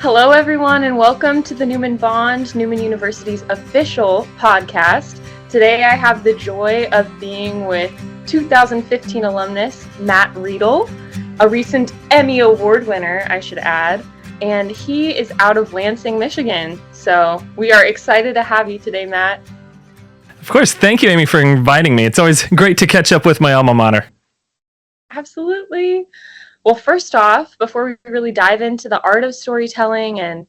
Hello, everyone, and welcome to the Newman Bond, Newman University's official podcast. Today, I have the joy of being with 2015 alumnus Matt Riedl, a recent Emmy Award winner, I should add, and he is out of Lansing, Michigan. So we are excited to have you today, Matt. Of course. Thank you, Amy, for inviting me. It's always great to catch up with my alma mater. Absolutely. Well, first off, before we really dive into the art of storytelling and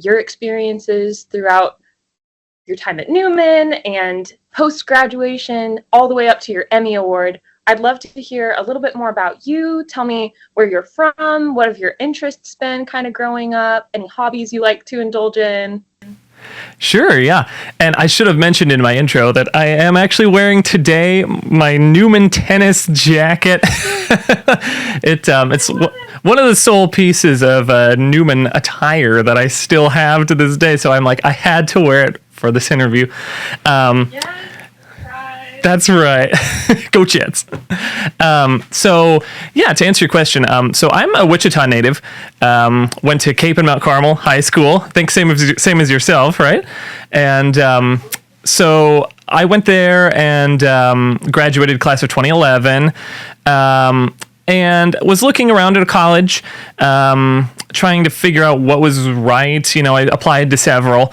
your experiences throughout your time at Newman and post-graduation, all the way up to your Emmy Award, I'd love to hear a little bit more about you. Tell me where you're from, what have your interests been kind of growing up, any hobbies you like to indulge in. Sure, yeah. And I should have mentioned in my intro that I am actually wearing today my Newman tennis jacket. It's one of the sole pieces of Newman attire that I still have to this day. So I'm like, I had to wear it for this interview. That's right. Go Jets. So yeah, to answer your question, so I'm a Wichita native. Went to Cape and Mount Carmel High School. I think same as yourself, right? And so I went there and graduated class of 2011. And was looking around at a college, trying to figure out what was right. You know, I applied to several.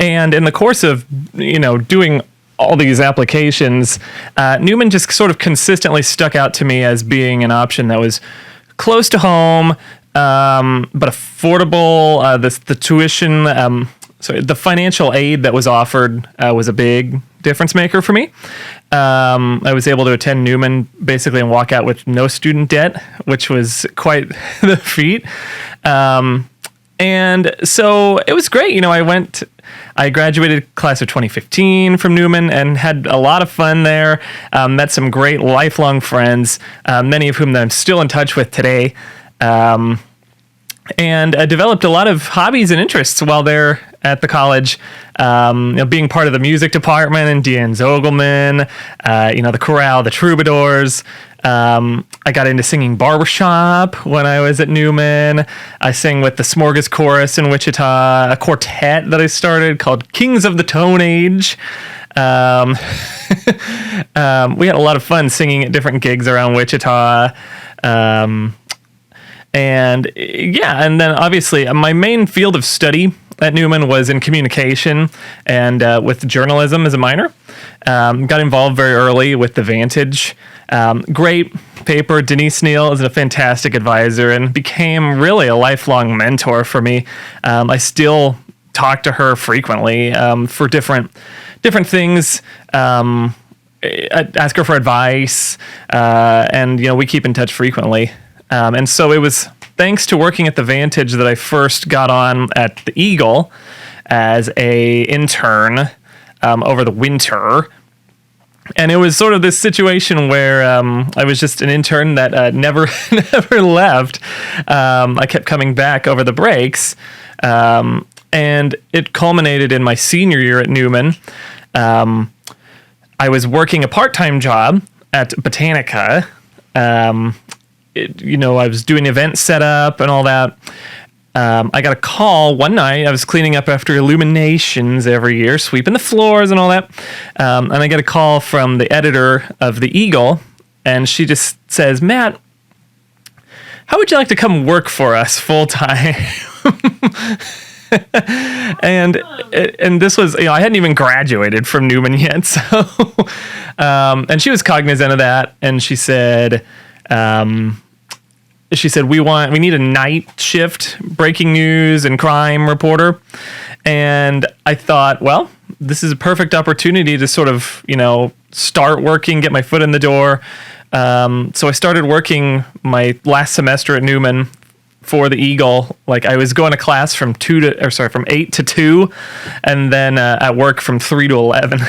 And in the course of, doing all these applications, Newman just sort of consistently stuck out to me as being an option that was close to home, but affordable. The tuition, the financial aid that was offered was a big difference maker for me. I was able to attend Newman basically and walk out with no student debt, which was quite the feat. And so it was great. I graduated class of 2015 from Newman and had a lot of fun there. Met some great lifelong friends, many of whom I'm still in touch with today. And developed a lot of hobbies and interests while there at the college. Being part of the music department and Deanne Zogelman, the chorale, the troubadours. I got into singing barbershop when I was at Newman. I sang with the Smorgas Chorus in Wichita, a quartet that I started called Kings of the Tone Age. We had a lot of fun singing at different gigs around Wichita. And then obviously my main field of study at Newman was in communication and with journalism as a minor. Got involved very early with The Vantage. Great paper. Denise Neal is a fantastic advisor and became really a lifelong mentor for me. I still talk to her frequently for different things. I ask her for advice, and we keep in touch frequently. And so it was thanks to working at The Vantage that I first got on at the Eagle as a intern over the winter. And it was sort of this situation where I was just an intern that never left. I kept coming back over the breaks, and it culminated in my senior year at Newman. I was working a part-time job at Botanica. I was doing event setup and all that. I got a call one night. I was cleaning up after Illuminations every year, sweeping the floors and all that. And I get a call from the editor of the Eagle, and she just says, "Matt, how would you like to come work for us full time?" and this was, I hadn't even graduated from Newman yet, so and she was cognizant of that, and she said, we need a night shift breaking news and crime reporter. And I thought, well, this is a perfect opportunity to sort of, start working, get my foot in the door. So I started working my last semester at Newman for the Eagle. Like I was going to class from 8 to 2, and then at work from 3 to 11.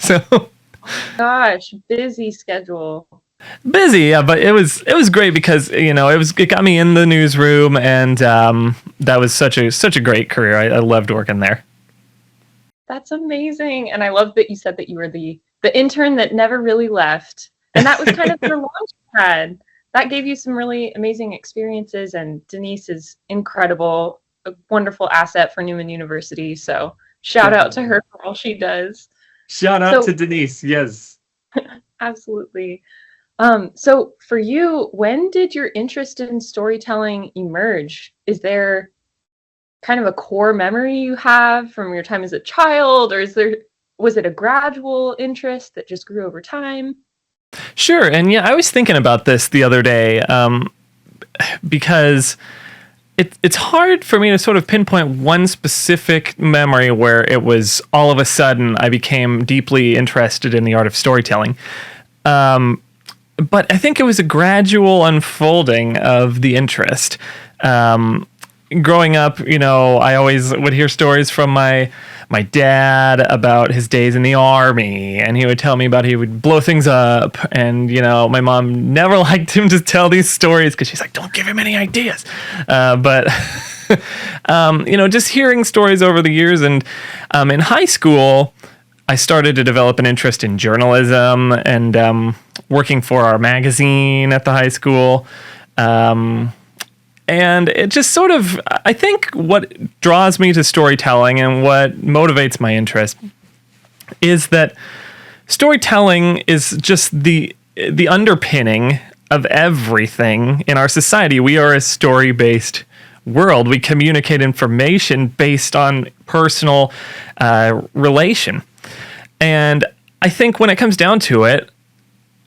So Gosh, busy schedule. Busy, yeah, but it was great because it got me in the newsroom, and that was such a great career. I loved working there. That's amazing, and I love that you said that you were the intern that never really left, and that was kind of your launch pad that gave you some really amazing experiences, and Denise is incredible, a wonderful asset for Newman University. So shout out to her for all she does. Shout out to Denise. Yes. Absolutely. So for you, when did your interest in storytelling emerge? Is there kind of a core memory you have from your time as a child, or was it a gradual interest that just grew over time? Sure. And yeah, I was thinking about this the other day, because it's hard for me to sort of pinpoint one specific memory where it was all of a sudden I became deeply interested in the art of storytelling. But I think it was a gradual unfolding of the interest. Growing up, I always would hear stories from my dad about his days in the army, and he would tell me about he would blow things up, and my mom never liked him to tell these stories because she's like, don't give him any ideas. But just hearing stories over the years, and in high school, I started to develop an interest in journalism and working for our magazine at the high school. And it just sort of, I think what draws me to storytelling and what motivates my interest is that storytelling is just the underpinning of everything in our society. We are a story-based world. We communicate information based on personal relation. And I think when it comes down to it,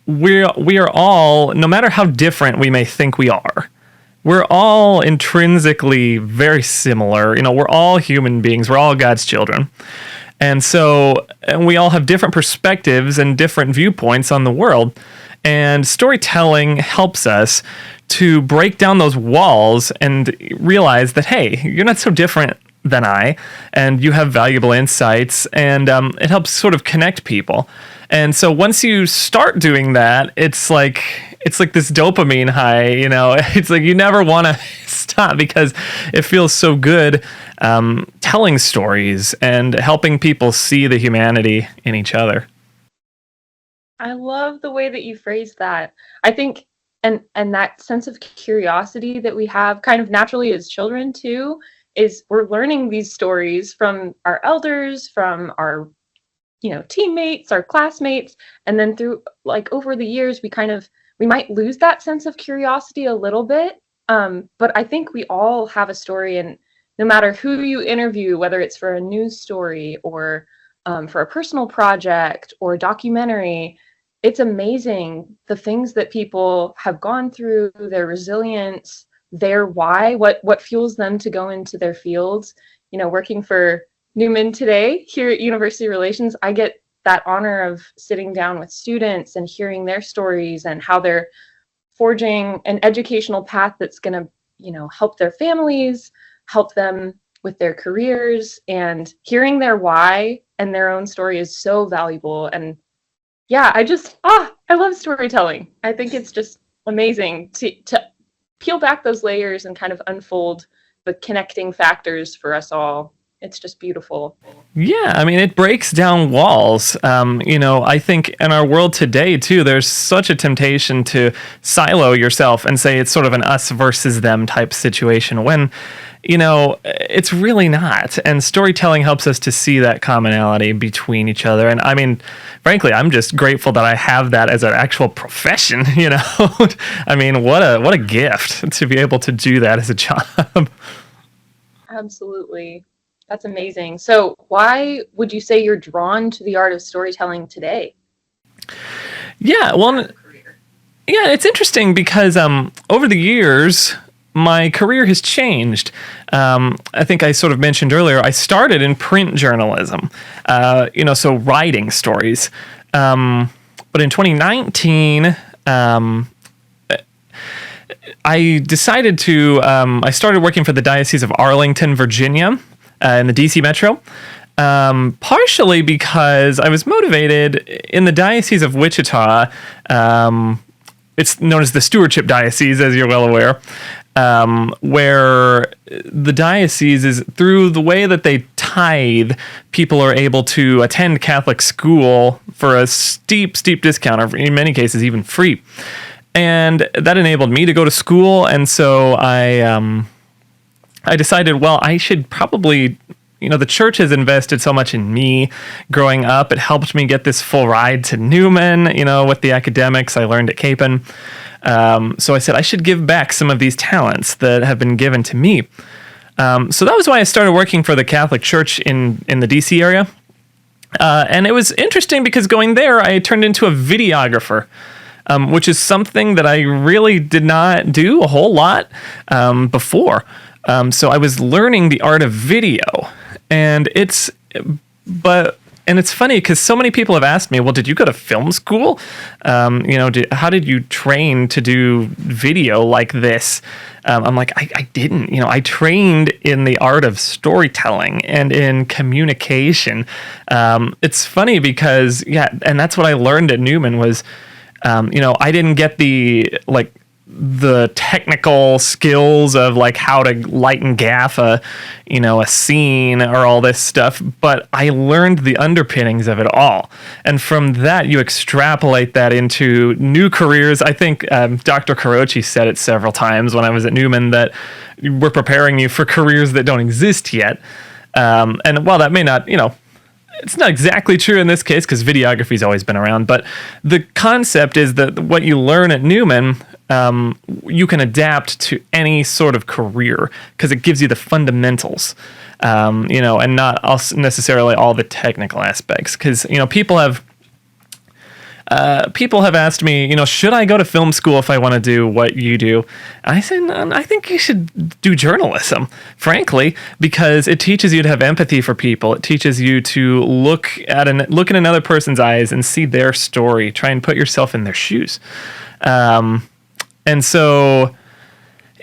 we are all, no matter how different we may think we are, we're all intrinsically very similar. We're all human beings. We're all God's children. And we all have different perspectives and different viewpoints on the world. And storytelling helps us to break down those walls and realize that, hey, you're not so different than I, and you have valuable insights, and it helps sort of connect people. And so once you start doing that, it's like this dopamine high, it's like you never want to stop because it feels so good telling stories and helping people see the humanity in each other. I love the way that you phrased that. I think, and that sense of curiosity that we have kind of naturally as children too, is we're learning these stories from our elders, from our teammates, our classmates, and then through over the years we might lose that sense of curiosity a little bit, but I think we all have a story, and no matter who you interview, whether it's for a news story or for a personal project or a documentary, it's amazing the things that people have gone through, their resilience, their why, what fuels them to go into their fields. Working for Newman today here at University Relations, I get that honor of sitting down with students and hearing their stories and how they're forging an educational path that's going to, help their families, help them with their careers, and hearing their why and their own story is so valuable. And yeah, I love storytelling. I think it's just amazing to peel back those layers and kind of unfold the connecting factors for us all. It's just beautiful. Yeah, I mean, it breaks down walls. I think in our world today, too, there's such a temptation to silo yourself and say it's sort of an us versus them type situation when, it's really not. And storytelling helps us to see that commonality between each other. And I mean, frankly, I'm just grateful that I have that as an actual profession, I mean, what a gift to be able to do that as a job. Absolutely. That's amazing. So why would you say you're drawn to the art of storytelling today? Yeah, well, yeah, it's interesting because over the years, my career has changed. I think I sort of mentioned earlier, I started in print journalism, so writing stories. But in 2019, I decided I started working for the Diocese of Arlington, Virginia, in the DC Metro, partially because I was motivated in the Diocese of Wichita. It's known as the Stewardship Diocese, as you're well aware, where the diocese is, through the way that they tithe, people are able to attend Catholic school for a steep discount, or in many cases even free. And that enabled me to go to school. And so I decided, well, I should probably, the church has invested so much in me growing up. It helped me get this full ride to Newman, with the academics I learned at Capon. So I said I should give back some of these talents that have been given to me. So that was why I started working for the Catholic Church in the DC area. And it was interesting because going there, I turned into a videographer, which is something that I really did not do a whole lot before. So I was learning the art of video, and it's funny because so many people have asked me, well, did you go to film school? How did you train to do video like this? I'm like, I didn't. I trained in the art of storytelling and in communication. It's funny because, and that's what I learned at Newman was, I didn't get the technical skills of how to light and gaff a scene or all this stuff, but I learned the underpinnings of it all. And from that, you extrapolate that into new careers. I think Dr. Carochi said it several times when I was at Newman that we're preparing you for careers that don't exist yet. And while that may not, it's not exactly true in this case because videography's always been around, but the concept is that what you learn at Newman, you can adapt to any sort of career because it gives you the fundamentals, and not necessarily all the technical aspects. Because people have asked me, should I go to film school if I want to do what you do? And I said, I think you should do journalism, frankly, because it teaches you to have empathy for people. It teaches you to look in another person's eyes and see their story, try and put yourself in their shoes. And so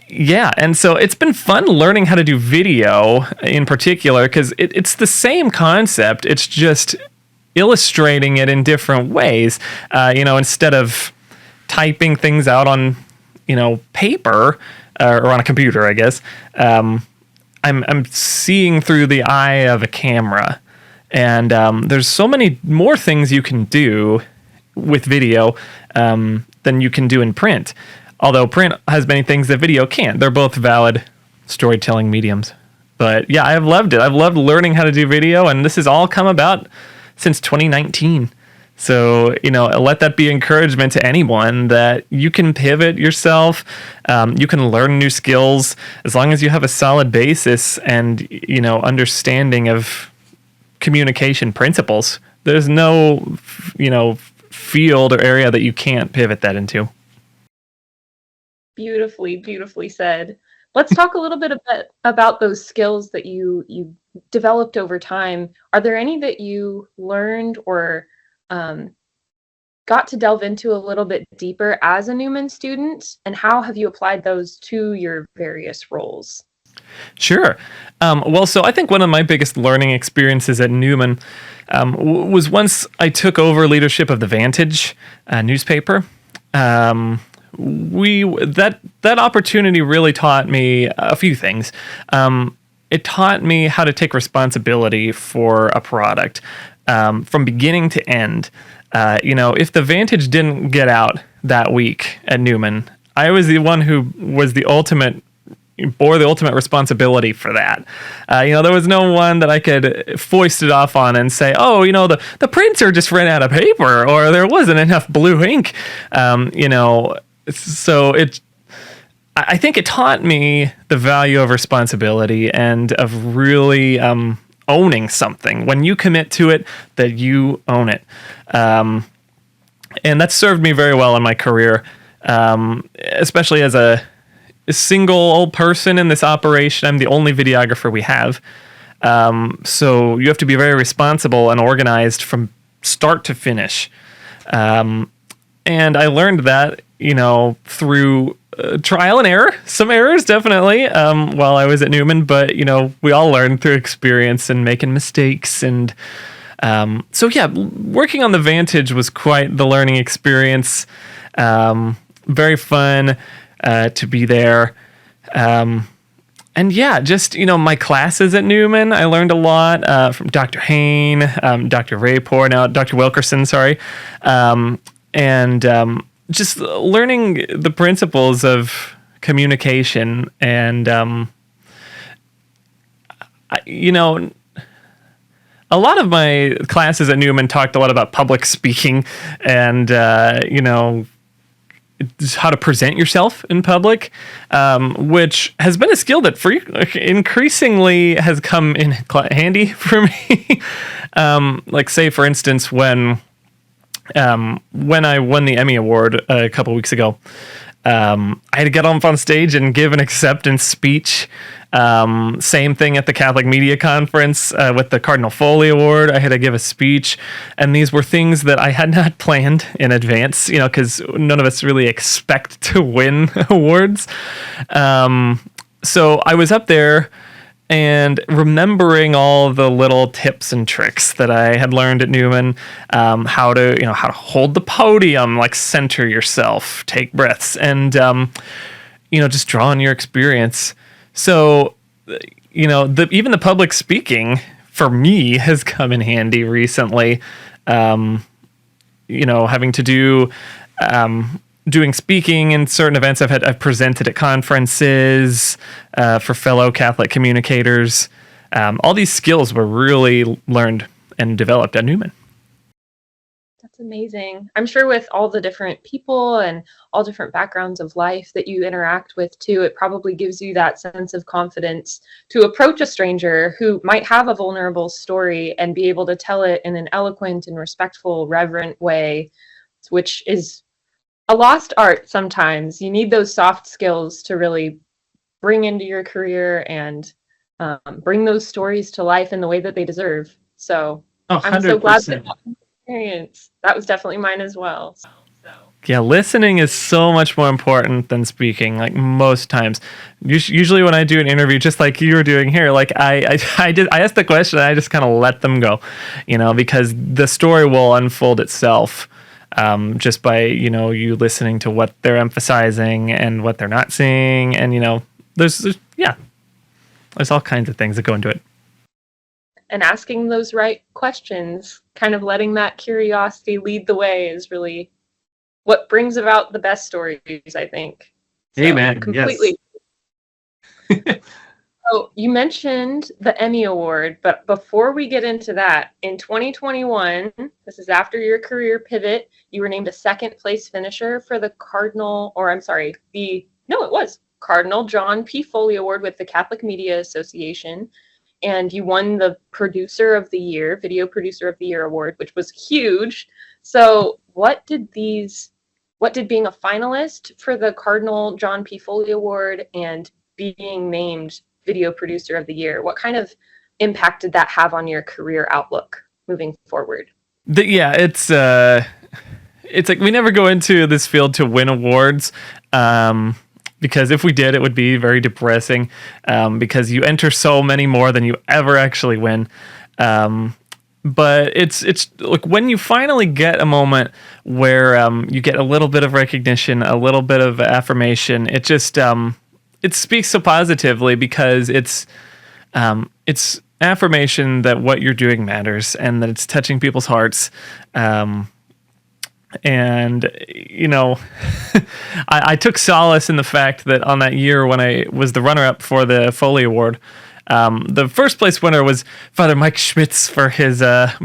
it's been fun learning how to do video in particular because it's the same concept. It's just illustrating it in different ways. Instead of typing things out on, paper or on a computer, I guess, I'm seeing through the eye of a camera. And there's so many more things you can do with video than you can do in print. Although print has many things that video can't. They're both valid storytelling mediums. But yeah, I've loved it. I've loved learning how to do video, and this has all come about since 2019. So, let that be encouragement to anyone that you can pivot yourself. You can learn new skills as long as you have a solid basis and, understanding of communication principles. There's no, field or area that you can't pivot that into. Beautifully said. Let's talk a little bit about those skills that you developed over time. Are there any that you learned or got to delve into a little bit deeper as a Newman student? And how have you applied those to your various roles? Sure. So I think one of my biggest learning experiences at Newman was once I took over leadership of the Vantage newspaper. That opportunity really taught me a few things. It taught me how to take responsibility for a product from beginning to end. If the Vantage didn't get out that week at Newman, I was the one who was bore the ultimate responsibility for that. There was no one that I could foist it off on and say, oh, the printer just ran out of paper or there wasn't enough blue ink. So I think it taught me the value of responsibility and of really owning something. When you commit to it, that you own it. And that served me very well in my career, especially as a single person in this operation. I'm the only videographer we have. So you have to be very responsible and organized from start to finish. And I learned that, through trial and error, some errors definitely, while I was at Newman, but, we all learn through experience and making mistakes. And working on the Vantage was quite the learning experience. Very fun to be there. My classes at Newman, I learned a lot from Dr. Hain, Dr. Rapor, now Dr. Wilkerson, sorry. just learning the principles of communication and, a lot of my classes at Newman talked a lot about public speaking and, how to present yourself in public, which has been a skill that increasingly has come in handy for me. Like, say, for instance, when I won the Emmy Award a couple weeks ago, I had to get up on stage and give an acceptance speech. Same thing at the Catholic Media Conference with the Cardinal Foley Award. I had to give a speech, and these were things that I had not planned in advance, because none of us really expect to win awards. So I was up there and remembering all the little tips and tricks that I had learned at Newman, how to hold the podium, like center yourself, take breaths, and just draw on your experience. So, even the public speaking for me has come in handy recently. Having to do doing speaking in certain events. I've presented at conferences for fellow Catholic communicators. All these skills were really learned and developed at Newman. That's amazing. I'm sure with all the different people and all different backgrounds of life that you interact with too, it probably gives you that sense of confidence to approach a stranger who might have a vulnerable story and be able to tell it in an eloquent and respectful, reverent way, which is a lost art sometimes. You need those soft skills to really bring into your career and bring those stories to life in the way that they deserve. So I'm so glad that experience. That was definitely mine as well. Yeah, listening is so much more important than speaking, like most times. Usually when I do an interview, just like you were doing here, like I ask the question and I just kind of let them go, because the story will unfold itself just by, you listening to what they're emphasizing and what they're not saying. And, there's all kinds of things that go into it. And asking those right questions, kind of letting that curiosity lead the way is really what brings about the best stories, I think. So, amen. Completely. Yes. So you mentioned the Emmy Award, but before we get into that, in 2021, this is after your career pivot, you were named a second place finisher for the Cardinal John P. Foley Award with the Catholic Media Association. And you won the Producer of the Year, Video Producer of the Year award, which was huge. So what did being a finalist for the Cardinal John P. Foley Award and being named Video Producer of the Year, what kind of impact did that have on your career outlook moving forward? It's like we never go into this field to win awards. Because if we did, it would be very depressing because you enter so many more than you ever actually win. But it's like when you finally get a moment where you get a little bit of recognition, a little bit of affirmation, it just it speaks so positively because it's affirmation that what you're doing matters and that it's touching people's hearts. And, I took solace in the fact that on that year when I was the runner-up for the Foley Award, the first place winner was Father Mike Schmitz for his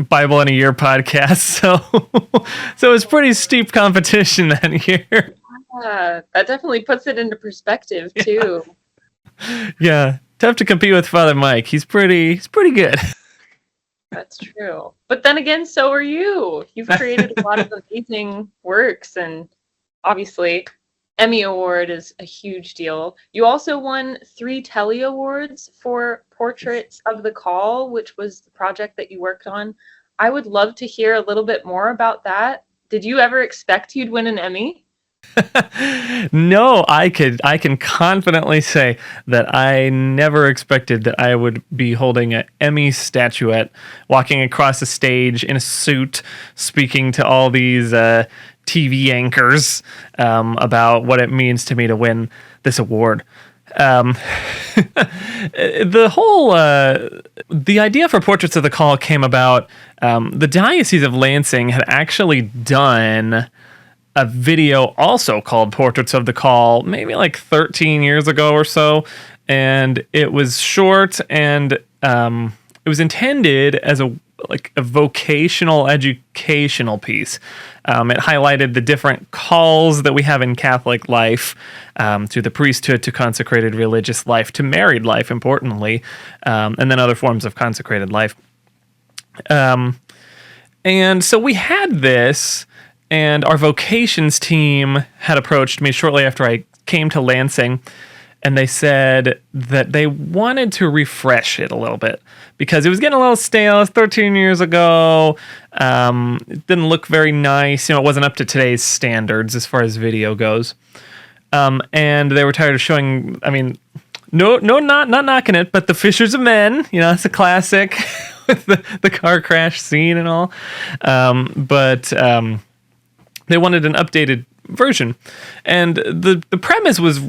Bible in a Year podcast. So it was pretty steep competition that year. Yeah, that definitely puts it into perspective, too. Yeah, tough to compete with Father Mike. He's pretty good. That's true. But then again, so are you. You've created a lot of amazing works, and obviously, Emmy Award is a huge deal. You also won 3 Telly Awards for Portraits of the Call, which was the project that you worked on. I would love to hear a little bit more about that. Did you ever expect you'd win an Emmy? No, I can confidently say that I never expected that I would be holding an Emmy statuette, walking across the stage in a suit, speaking to all these TV anchors about what it means to me to win this award. The idea for Portraits of the Call came about. The Diocese of Lansing had actually done a video also called Portraits of the Call, maybe like 13 years ago or so. And it was short, and it was intended as a vocational educational piece. It highlighted the different calls that we have in Catholic life, to the priesthood, to consecrated religious life, to married life, importantly, and then other forms of consecrated life. And so we had this, and our vocations team had approached me shortly after I came to Lansing, and they said that they wanted to refresh it a little bit because it was getting a little stale. It was 13 years ago. It didn't look very nice. It wasn't up to today's standards as far as video goes. And they were tired of showing, not knocking it, but the Fishers of Men, it's a classic with the car crash scene and all. But they wanted an updated version. And the premise was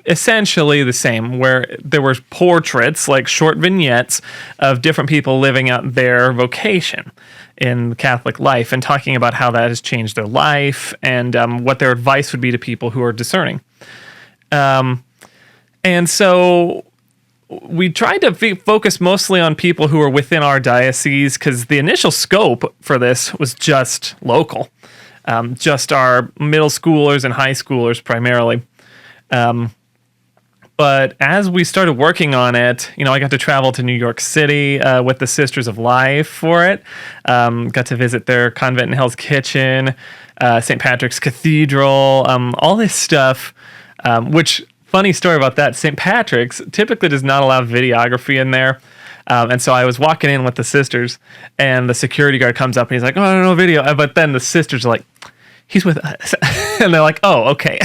essentially the same, where there were portraits, like short vignettes of different people living out their vocation in Catholic life and talking about how that has changed their life and what their advice would be to people who are discerning. And so we tried to focus mostly on people who are within our diocese because the initial scope for this was just local, just our middle schoolers and high schoolers primarily. But as we started working on it, I got to travel to New York City with the Sisters of Life for it. Got to visit their convent in Hell's Kitchen, St. Patrick's Cathedral, all this stuff, which, funny story about that, St. Patrick's typically does not allow videography in there. And so I was walking in with the sisters, and the security guard comes up and he's like, "Oh, I don't know video." But then the sisters are like, "He's with us." And they're like, "Oh, okay."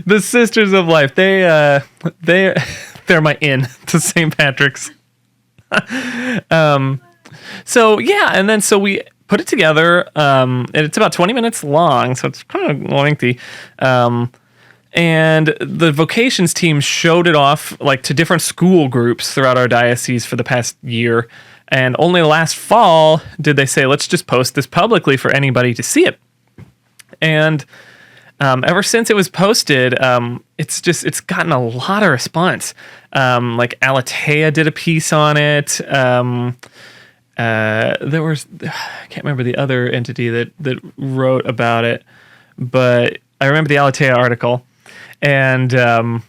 The Sisters of Life, they're my in to St. Patrick's. So we put it together, and it's about 20 minutes long, so it's kind of lengthy. And the vocations team showed it off to different school groups throughout our diocese for the past year. And only last fall did they say, let's just post this publicly for anybody to see it. And ever since it was posted, it's gotten a lot of response. Alatea did a piece on it. There was, I can't remember the other entity that wrote about it, but I remember the Alatea article. And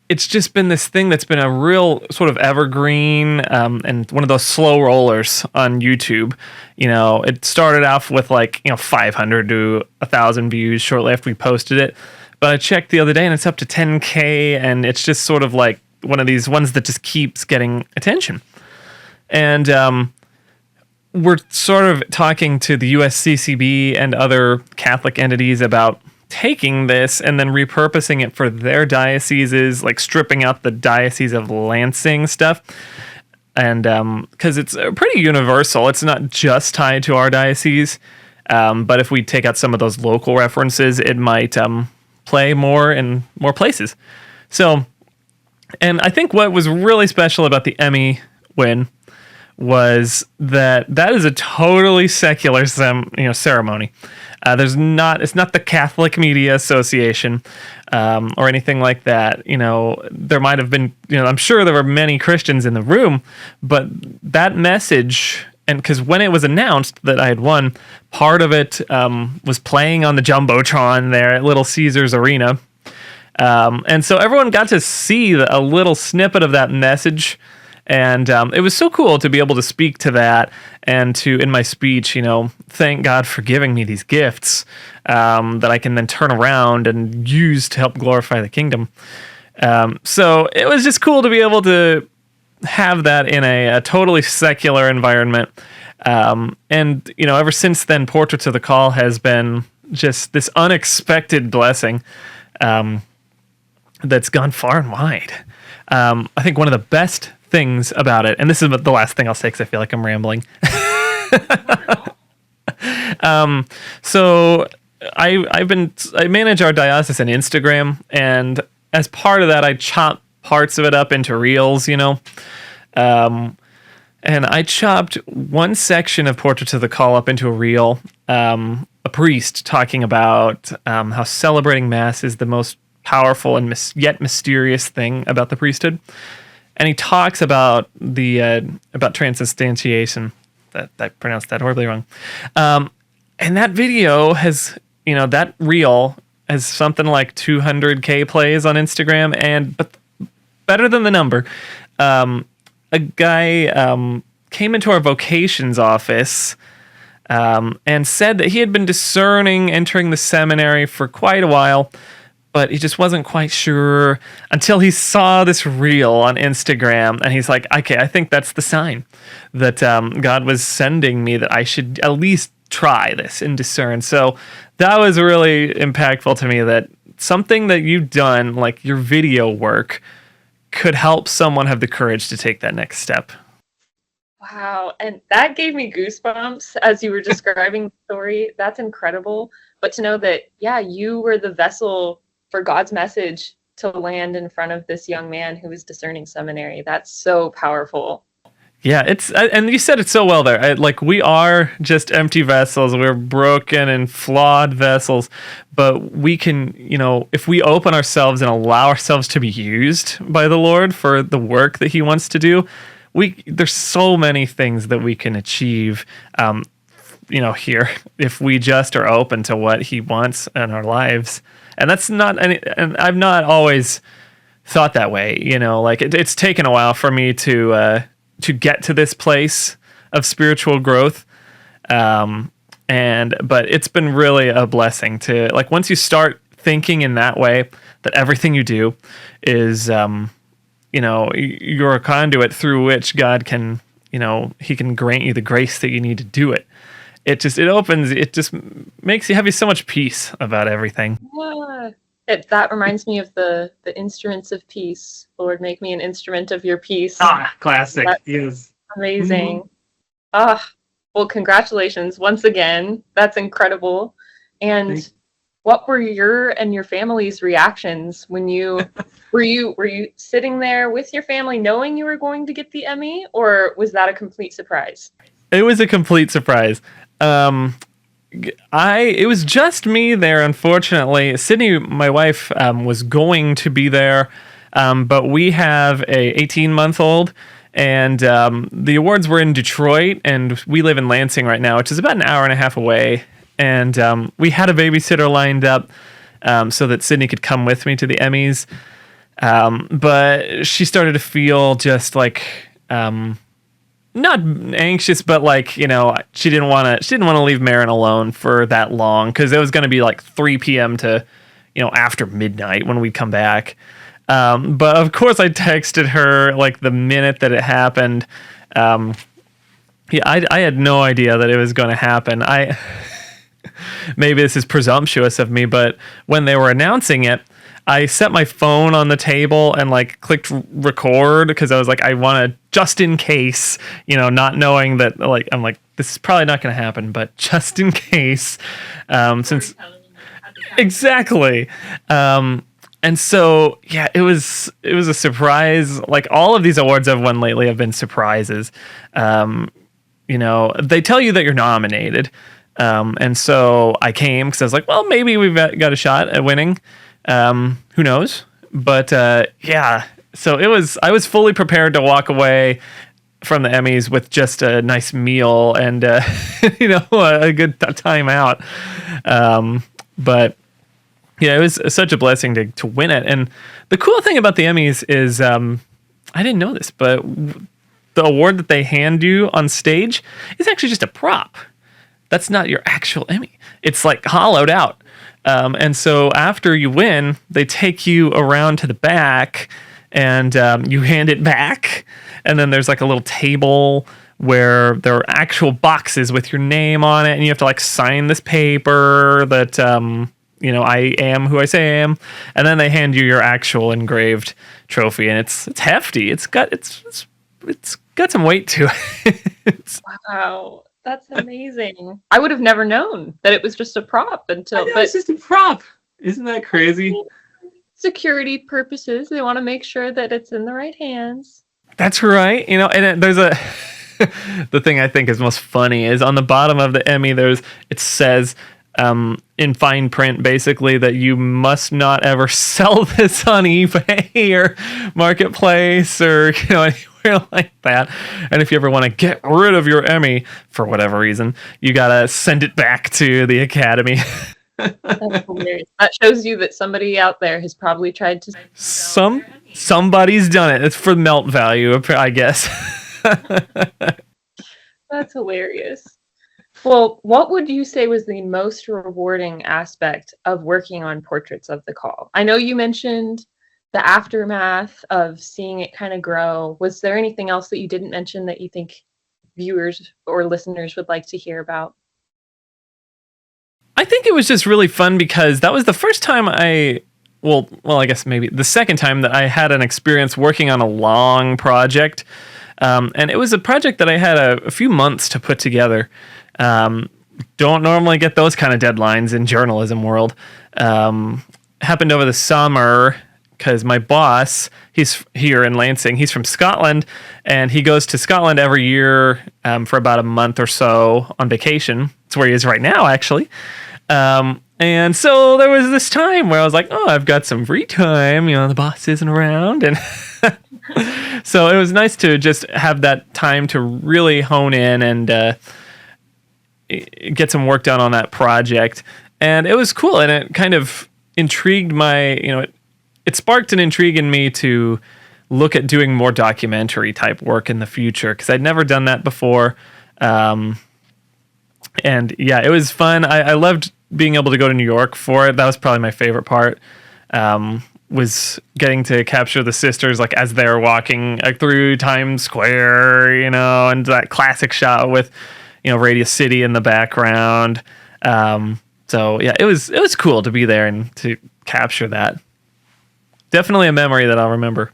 it's just been this thing that's been a real sort of evergreen, and one of those slow rollers on YouTube. It started off with 500 to 1,000 views shortly after we posted it. But I checked the other day and it's up to 10K, and it's just sort of like one of these ones that just keeps getting attention. And we're sort of talking to the USCCB and other Catholic entities about taking this and then repurposing it for their dioceses, stripping out the Diocese of Lansing stuff. And because it's pretty universal, it's not just tied to our diocese. But if we take out some of those local references, it might play more in more places. So, and I think what was really special about the Emmy win was that is a totally secular ceremony. It's not the Catholic Media Association or anything like that. There might have been, I'm sure there were many Christians in the room, but that message, and because when it was announced that I had won, part of it was playing on the Jumbotron there at Little Caesars Arena. And so everyone got to see a little snippet of that message. And it was so cool to be able to speak to that and to, in my speech, thank God for giving me these gifts that I can then turn around and use to help glorify the kingdom. So it was just cool to be able to have that in a totally secular environment. And, ever since then, Portraits of the Call has been just this unexpected blessing that's gone far and wide. I think one of the best things about it, and this is the last thing I'll say because I feel like I'm rambling. So I manage our diocesan Instagram, and as part of that, I chop parts of it up into reels. And I chopped one section of Portrait of the Call up into a reel, a priest talking about how celebrating Mass is the most powerful and yet mysterious thing about the priesthood. And he talks about about transubstantiation. That I pronounced that horribly wrong. And that video has, that reel has something like 200K plays on Instagram, but better than the number. A guy came into our vocations office and said that he had been discerning entering the seminary for quite a while, but he just wasn't quite sure until he saw this reel on Instagram, and he's like, okay, I think that's the sign that God was sending me, that I should at least try this and discern. So that was really impactful to me, that something that you've done, like your video work, could help someone have the courage to take that next step. Wow. And that gave me goosebumps as you were describing the story. That's incredible. But to know that, yeah, you were the vessel for God's message to land in front of this young man who was discerning seminary. That's so powerful. Yeah, and you said it so well there. We are just empty vessels. We're broken and flawed vessels, but we can, if we open ourselves and allow ourselves to be used by the Lord for the work that He wants to do, there's so many things that we can achieve, here, if we just are open to what He wants in our lives. And that's not, and I've not always thought that way, it's taken a while for me to get to this place of spiritual growth. But it's been really a blessing to, once you start thinking in that way, that everything you do is, you're a conduit through which God can, He can grant you the grace that you need to do it. It just makes you have so much peace about everything. Yeah. That reminds me of the instruments of peace. Lord, make me an instrument of your peace. Classic. That's yes. amazing. Well, congratulations once again. That's incredible. And what were your and your family's reactions when you were you sitting there with your family knowing you were going to get the Emmy, or was that a complete surprise? It was a complete surprise. It was just me there, unfortunately. Sydney, my wife, was going to be there, but we have a 18-month-old, and the awards were in Detroit, and we live in Lansing right now, which is about an hour and a half away. And we had a babysitter lined up so that Sydney could come with me to the Emmys, but she started to feel just not anxious, but she didn't want to leave Marin alone for that long, because it was going to be 3 p.m. to after midnight when we'd come back. But of course I texted her the minute that it happened. I had no idea that it was going to happen. Maybe this is presumptuous of me, but when they were announcing it, I set my phone on the table and clicked record, because I was I want to, just in case, not knowing that I'm this is probably not going to happen, but just in case, since exactly. And so, yeah, it was a surprise. All of these awards I've won lately have been surprises. They tell you that you're nominated. And so I came because I was well, maybe we've got a shot at winning. Who knows? But yeah, so I was fully prepared to walk away from the Emmys with just a nice meal and a good time out. But yeah, it was such a blessing to win it. And the cool thing about the Emmys is I didn't know this, but the award that they hand you on stage is actually just a prop. That's not your actual Emmy. It's hollowed out. And so after you win, they take you around to the back and you hand it back. And then there's a little table where there are actual boxes with your name on it. And you have to sign this paper that, I am who I say I am. And then they hand you your actual engraved trophy. And it's hefty. It's got some weight to it. Wow. That's amazing. I would have never known that it was just a prop until. But it's just a prop. Isn't that crazy? Security purposes, they want to make sure that it's in the right hands. That's right. And there's the thing I think is most funny is on the bottom of the Emmy, it says in fine print basically that you must not ever sell this on eBay or Marketplace or anywhere like that. And if you ever want to get rid of your Emmy for whatever reason, you gotta send it back to the Academy. That's hilarious. That shows you that somebody out there has probably tried to Somebody's done it. It's for melt value, I guess. That's hilarious. Well, what would you say was the most rewarding aspect of working on Portraits of the Call? I know you mentioned the aftermath of seeing it kind of grow. Was there anything else that you didn't mention that you think viewers or listeners would like to hear about? I think it was just really fun because that was the first time I guess maybe the second time that I had an experience working on a long project. And it was a project that I had a few months to put together. Don't normally get those kind of deadlines in journalism world. Happened over the summer because my boss, he's here in Lansing. He's from Scotland, and he goes to Scotland every year for about a month or so on vacation. It's where he is right now, actually. And so there was this time where I was like, oh, I've got some free time. The boss isn't around. And so it was nice to just have that time to really hone in and get some work done on that project. And it was cool. And it kind of intrigued it sparked an intrigue in me to look at doing more documentary type work in the future because I'd never done that before. And yeah, it was fun. I loved being able to go to New York for it. That was probably my favorite part. Was getting to capture the sisters like as they're walking through Times Square, and that classic shot with, Radio City in the background. So yeah, it was cool to be there and to capture that. Definitely a memory that I'll remember.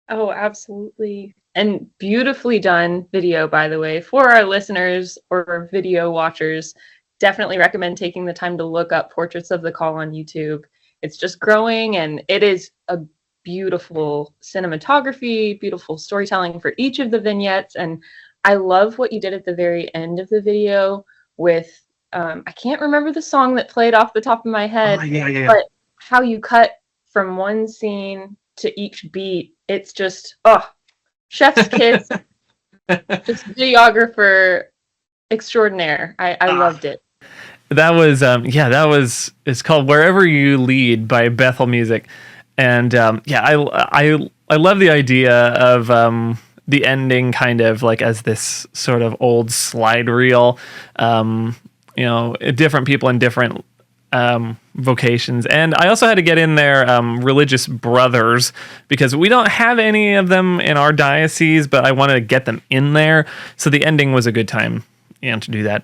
Oh, absolutely. And beautifully done video, by the way, for our listeners or video watchers. Definitely recommend taking the time to look up Portraits of the Call on YouTube. It's just growing, and it is a beautiful cinematography, beautiful storytelling for each of the vignettes. And I love what you did at the very end of the video with, I can't remember the song that played off the top of my head, but how you cut from one scene to each beat. It's just, chef's kiss, just videographer extraordinaire. I loved it. That was, it's called Wherever You Lead by Bethel Music. And I love the idea of the ending kind of like as this sort of old slide reel, different people in different vocations. And I also had to get in there religious brothers because we don't have any of them in our diocese, but I wanted to get them in there. So the ending was a good time to do that.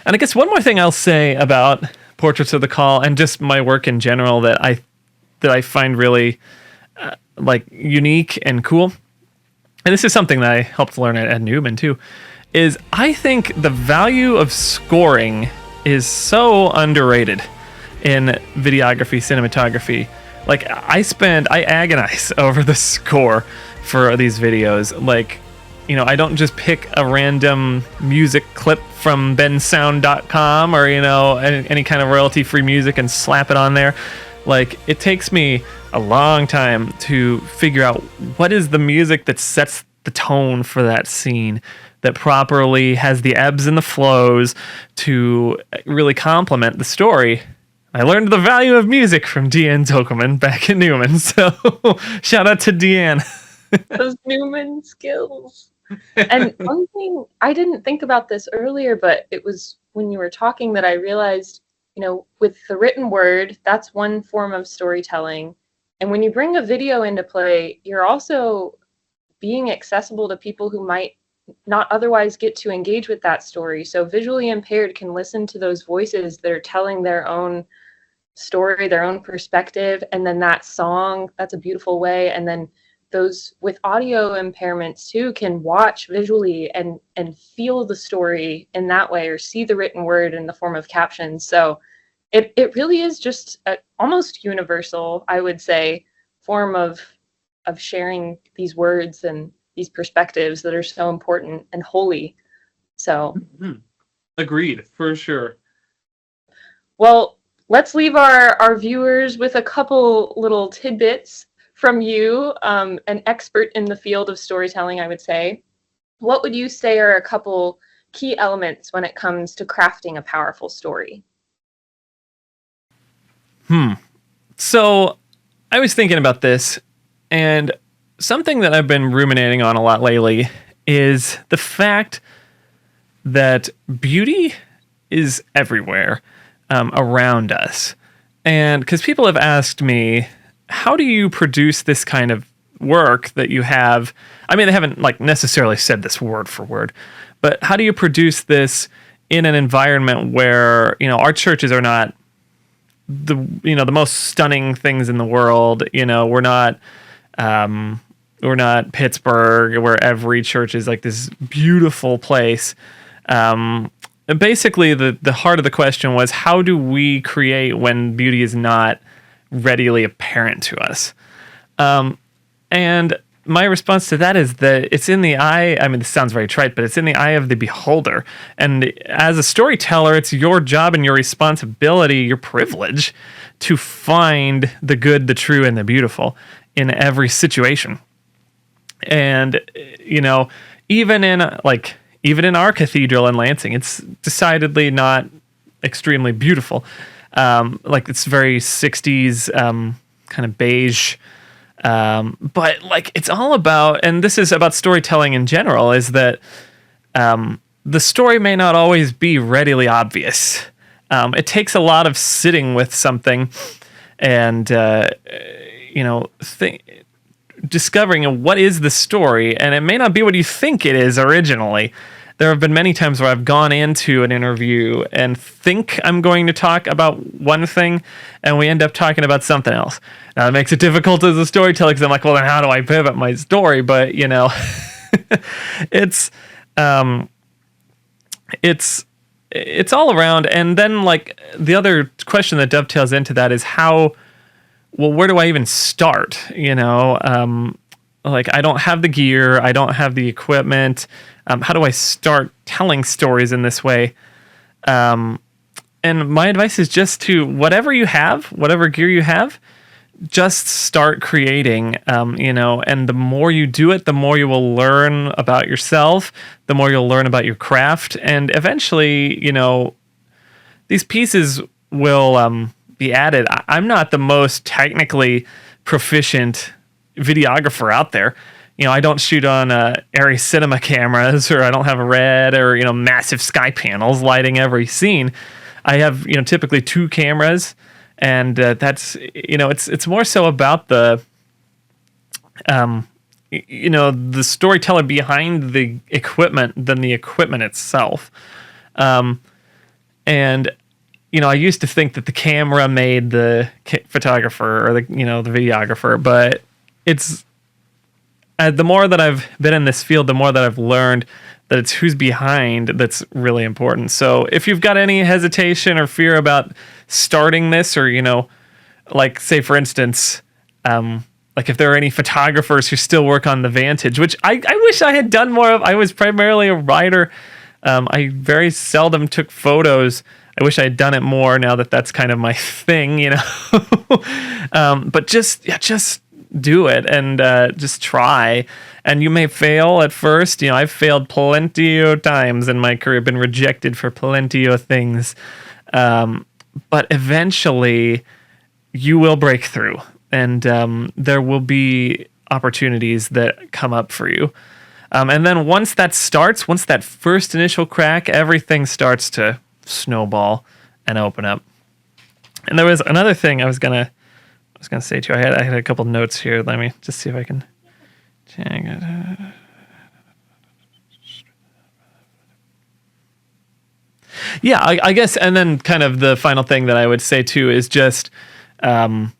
And I guess one more thing I'll say about Portraits of the Call and just my work in general that I find really unique and cool, and this is something that I helped learn at Newman too, is I think the value of scoring is so underrated in videography, cinematography. Like I agonize over the score for these videos. I don't just pick a random music clip from bensound.com or, any kind of royalty-free music and slap it on there. It takes me a long time to figure out what is the music that sets the tone for that scene, that properly has the ebbs and the flows to really complement the story. I learned the value of music from Deanne Zokelman back in Newman, so shout out to Deanne. Those Newman skills. And one thing, I didn't think about this earlier, but it was when you were talking that I realized, with the written word, that's one form of storytelling. And when you bring a video into play, you're also being accessible to people who might not otherwise get to engage with that story. So visually impaired can listen to those voices that are telling their own story, their own perspective. And then that song, that's a beautiful way. And then those with audio impairments too can watch visually and feel the story in that way, or see the written word in the form of captions. So it really is just a almost universal, I would say, form of sharing these words and these perspectives that are so important and holy. So, Agreed, for sure. well, let's leave our viewers with a couple little tidbits from you, an expert in the field of storytelling, I would say. What would you say are a couple key elements when it comes to crafting a powerful story? So I was thinking about this, and something that I've been ruminating on a lot lately is the fact that beauty is everywhere around us. And because people have asked me, how do you produce this kind of work that you have? I mean, they haven't like necessarily said this word for word, but how do you produce this in an environment where, our churches are not the most stunning things in the world? We're not Pittsburgh, where every church is like this beautiful place. Basically, the heart of the question was, how do we create when beauty is not readily apparent to us? And my response to that is that it's in the eye. I mean, this sounds very trite, but it's in the eye of the beholder. And as a storyteller, it's your job and your responsibility, your privilege, to find the good, the true, and the beautiful in every situation. And, even in our cathedral in Lansing, it's decidedly not extremely beautiful. It's very 60s, kind of beige. But it's all about, and this is about storytelling in general, is that the story may not always be readily obvious. It takes a lot of sitting with something and, discovering what is the story, and it may not be what you think it is originally. There have been many times where I've gone into an interview and think I'm going to talk about one thing, and we end up talking about something else. Now, it makes it difficult as a storyteller because I'm like, well, then how do I pivot my story? But, it's all around. And then, the other question that dovetails into that is where do I even start? I don't have the gear. I don't have the equipment. How do I start telling stories in this way? And my advice is just to, whatever gear you have, just start creating, and the more you do it, the more you will learn about yourself, the more you'll learn about your craft. And eventually, these pieces will be added. I'm not the most technically proficient videographer out there. I don't shoot on Arri Cinema cameras, or I don't have a red or, massive sky panels lighting every scene. I have, typically 2 cameras, and that's, it's more so about the storyteller behind the equipment than the equipment itself. And, I used to think that the camera made the photographer or the videographer, but it's, the more that I've been in this field, the more that I've learned that it's who's behind that's really important. So if you've got any hesitation or fear about starting this, or, say, for instance, if there are any photographers who still work on the Vantage, which I wish I had done more of. I was primarily a writer. I very seldom took photos. I wish I had done it more now that that's kind of my thing, but just do it and just try. And you may fail at first. I've failed plenty of times in my career, been rejected for plenty of things. But eventually you will break through, and there will be opportunities that come up for you. And then once that first initial crack, everything starts to snowball and open up. And there was another thing I was gonna say to you. I had a couple notes here. Let me just see if I can. Yeah, I guess, and then kind of the final thing that I would say too is just, kind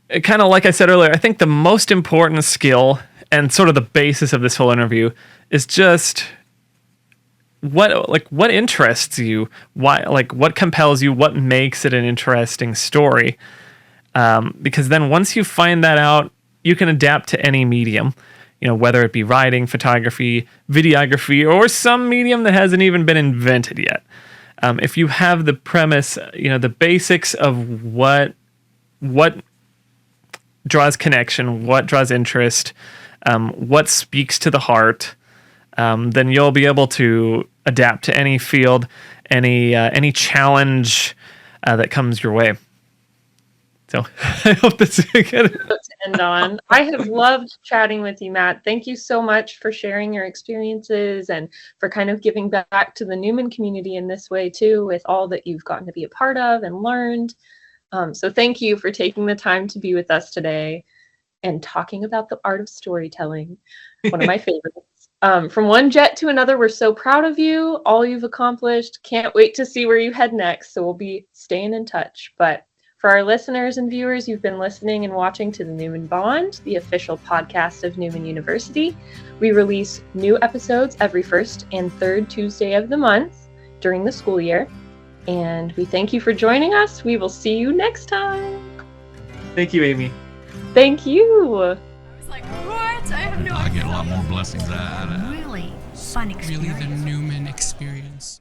of like I said earlier, I think the most important skill and sort of the basis of this whole interview is just what interests you, what compels you, what makes it an interesting story. Because then once you find that out, you can adapt to any medium. whether it be writing, photography, videography, or some medium that hasn't even been invented yet. If you have the premise, the basics of what draws connection, what draws interest, what speaks to the heart, then you'll be able to adapt to any field, any challenge that comes your way. So I hope that's a good To end on. I have loved chatting with you, Matt. Thank you so much for sharing your experiences and for kind of giving back to the Newman community in this way too, with all that you've gotten to be a part of and learned. So thank you for taking the time to be with us today and talking about the art of storytelling, one of my favorites. From one jet to another, we're so proud of you, all you've accomplished. Can't wait to see where you head next. So we'll be staying in touch. But for our listeners and viewers, you've been listening and watching to the Newman Bond, the official podcast of Newman University. We release new episodes every first and third Tuesday of the month during the school year. And we thank you for joining us. We will see you next time. Thank you, Amy. Thank you. I was like, what? I have no idea. I get a lot more blessings out of that. Really fun experience. Really the Newman experience.